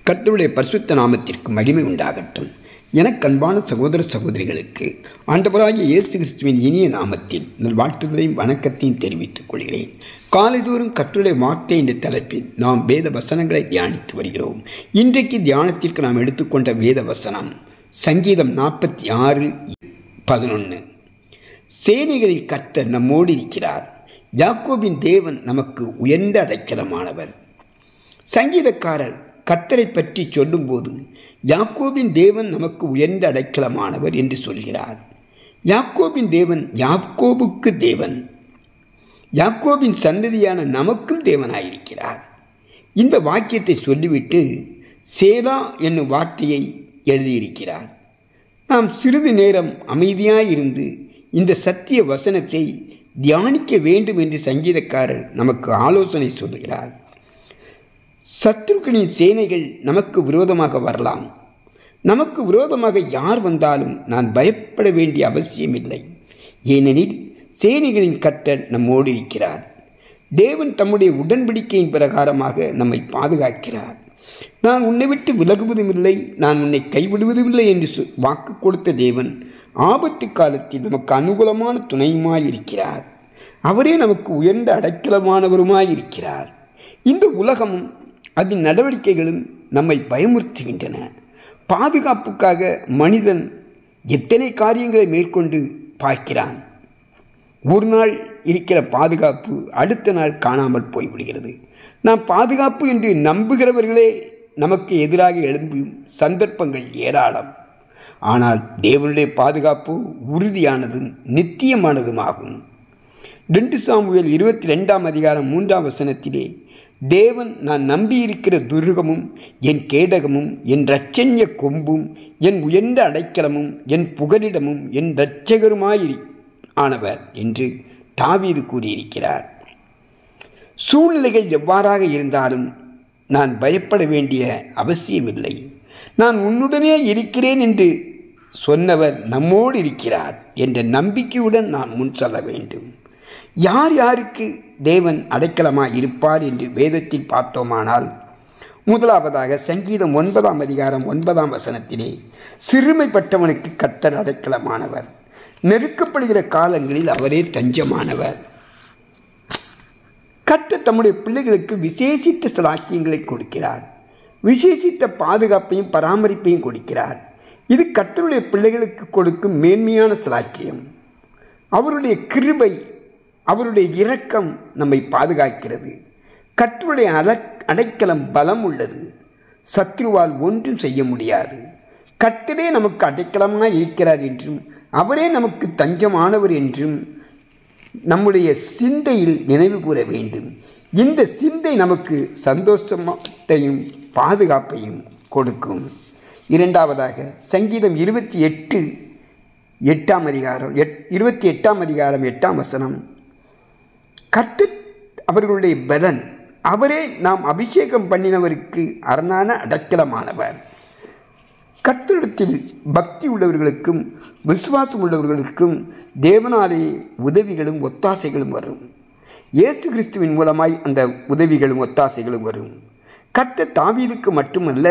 கர்த்தருடைய பரிசுத்த நாமத்திற்கு மகிமை உண்டாகட்டும். எனக்கு அன்பான சகோதர சகோதரிகளுக்கு ஆண்டவராகிய இயேசு கிறிஸ்துவின் இனிய நாமத்தில் வாழ்த்துதலையும் வணக்கத்தையும் தெரிவித்துக் கொள்கிறேன். காலைதோறும் கர்த்தருடைய வார்த்தை என்ற தலைப்பில் நாம் வேத வசனங்களை தியானித்து வருகிறோம். இன்றைக்கு தியானத்திற்கு நாம் எடுத்துக்கொண்ட வேத வசனம் சங்கீதம் 46:11. சேனைகளின் கர்த்தர் நம்மோடு இருக்கிறார், யாக்கோபின் தேவன் நமக்கு உயர்ந்த அடைக்கலமானவர். சங்கீதக்காரர் கர்த்தரை பற்றி சொல்லும்போது யாக்கோபின் தேவன் நமக்கு உயர்ந்த அடைக்கலமானவர் என்று சொல்கிறார். யாக்கோபின் தேவன் யாக்கோபுக்கு தேவன், யாக்கோபின் சந்ததியான நமக்கும் தேவனாயிருக்கிறார். இந்த வாக்கியத்தை சொல்லிவிட்டு சேலா என்னும் வார்த்தையை எழுதியிருக்கிறார். நாம் சிறிது நேரம் அமைதியாயிருந்து இந்த சத்திய வசனத்தை தியானிக்க வேண்டும் என்று சங்கீதக்காரர் நமக்கு ஆலோசனை சொல்லுகிறார். சத்துருக்களின் சேனைகள் நமக்கு விரோதமாக வரலாம். நமக்கு விரோதமாக யார் வந்தாலும் நான் பயப்பட வேண்டிய அவசியமில்லை. ஏனெனில் சேனைகளின் கர்த்தர் நம்மோடு இருக்கிறார். தேவன் தம்முடைய உடன்படிக்கையின் பிரகாரமாக நம்மை பாதுகாக்கிறார். நான் உன்னை விட்டு விலகுவதுமில்லை, நான் உன்னை கைவிடுவதுமில்லை என்று வாக்கு கொடுத்த தேவன் ஆபத்து காலத்தில் நமக்கு அனுகூலமான துணையுமாயிருக்கிறார். அவரே நமக்கு உயர்ந்த அடைக்கலமானவருமாயிருக்கிறார். இந்த உலகமும் அதன் நடவடிக்கைகளும் நம்மை பயமுறுத்துகின்றன. பாதுகாப்புக்காக மனிதன் எத்தனை காரியங்களை மேற்கொண்டு பார்க்கிறான். ஒரு நாள் இருக்கிற பாதுகாப்பு அடுத்த நாள் காணாமல் போய்விடுகிறது. நாம் பாதுகாப்பு என்று நம்புகிறவர்களே நமக்கு எதிராக எழும்பும் சந்தர்ப்பங்கள் ஏராளம். ஆனால் தேவனுடைய பாதுகாப்பு உறுதியானதும் நித்தியமானதுமாகும். 2 சாமுவேல் 22:3 தேவன் நான் நம்பியிருக்கிற துருகமும் என் கேடகமும் என் இரட்சண்ய கொம்பும் என் உயர்ந்த அடைக்கலமும் என் புகலிடமும் என் இரட்சகருமானவர் என்று தாவீது கூறியிருக்கிறார். சூழ்நிலைகள் எவ்வாறாக இருந்தாலும் நான் பயப்பட வேண்டிய அவசியமில்லை. நான் உன்னுடனே இருக்கிறேன் என்று சொன்னவர் நம்மோடு இருக்கிறார் என்ற நம்பிக்கையுடன் நான் முன் செல்ல வேண்டும். யார் யாருக்கு தேவன் அடைக்கலமாய் இருப்பார் என்று வேதத்தில் பார்த்தோமானால், முதலாவதாக சங்கீதம் 9:9 சிறுமைப்பட்டவனுக்கு கர்த்தர் அடைக்கலமானவர், நெருக்கப்படுகிற காலங்களில் அவரே தஞ்சமானவர். கர்த்தர் தம்முடைய பிள்ளைகளுக்கு விசேஷித்த சிலாக்கியங்களை கொடுக்கிறார், விசேஷித்த பாதுகாப்பையும் பராமரிப்பையும் கொடுக்கிறார். இது கர்த்தருடைய பிள்ளைகளுக்கு கொடுக்கும் மேன்மையான சிலாக்கியம். அவருடைய கிருபை, அவருடைய இரக்கம் நம்மை பாதுகாக்கிறது. கர்த்தருடைய அடைக்கலம் பலம் உள்ளது, சத்ருவால் ஒன்றும் செய்ய முடியாது. கர்த்தரே நமக்கு அடைக்கலமாக இருக்கிறார் என்றும் அவரே நமக்கு தஞ்சமானவர் என்றும் நம்முடைய சிந்தையில் நினைவு கூற வேண்டும். இந்த சிந்தை நமக்கு சந்தோஷத்தையும் பாதுகாப்பையும் கொடுக்கும். இரண்டாவதாக சங்கீதம் 28:8 கர்த்தர் அவர்களுடைய பலன், அவரே நாம் அபிஷேகம் பண்ணினவருக்கு அரணான அடைக்கலமானவர். கர்த்தரிடத்தில் பக்தி உள்ளவர்களுக்கும் விசுவாசம் உள்ளவர்களுக்கும் தேவனாலே உதவிகளும் ஒத்தாசைகளும் வரும். இயேசு கிறிஸ்துவின் மூலமாய் அந்த உதவிகளும் ஒத்தாசைகளும் வரும். கர்த்தர் தாவீதுக்கு மட்டுமல்ல,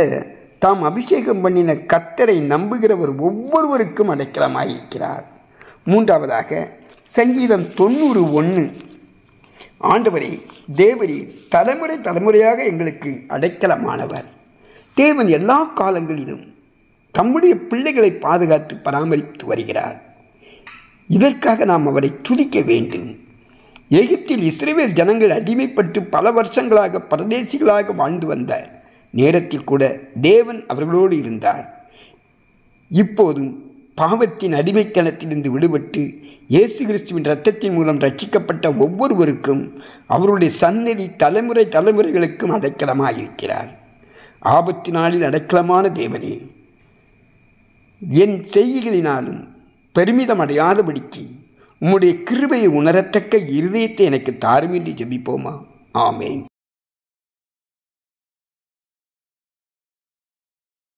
தாம் அபிஷேகம் பண்ணின கர்த்தரை நம்புகிறவர் ஒவ்வொருவருக்கும் அடைக்கலமாயிருக்கிறார். மூன்றாவதாக சங்கீதம் 90:1 ஆண்டவரே தேவரே தலைமுறை தலைமுறையாக எங்களுக்கு அடைக்கலமானவர். தேவன் எல்லா காலங்களிலும் தம்முடைய பிள்ளைகளை பாதுகாத்து பராமரித்து வருகிறார். இதற்காக நாம் அவரை துதிக்க வேண்டும். எகிப்தில் இஸ்ரவேல் ஜனங்கள் அடிமைப்பட்டு பல வருஷங்களாக பரதேசிகளாக வாழ்ந்து வந்த நேரத்தில் கூட தேவன் அவர்களோடு இருந்தார். இப்போதும் பாவத்தின் அடிமைத்தனத்திலிருந்து விடுபட்டு இயேசு கிறிஸ்துவின் இரத்தத்தின் மூலம் ரட்சிக்கப்பட்ட ஒவ்வொருவருக்கும் அவருடைய சன்னதி தலைமுறை தலைமுறைகளுக்கும் அடைக்கலமாயிருக்கிறார். ஆபத்து நாளில் அடைக்கலமான தேவனே, என் செய்கைகளினாலும் பெருமிதம் அடையாதபடிக்கு உம்முடைய கிருபையை உணரத்தக்க இருதயத்தை எனக்கு தாரும் என்று ஜெபிப்போமா? ஆமேன்.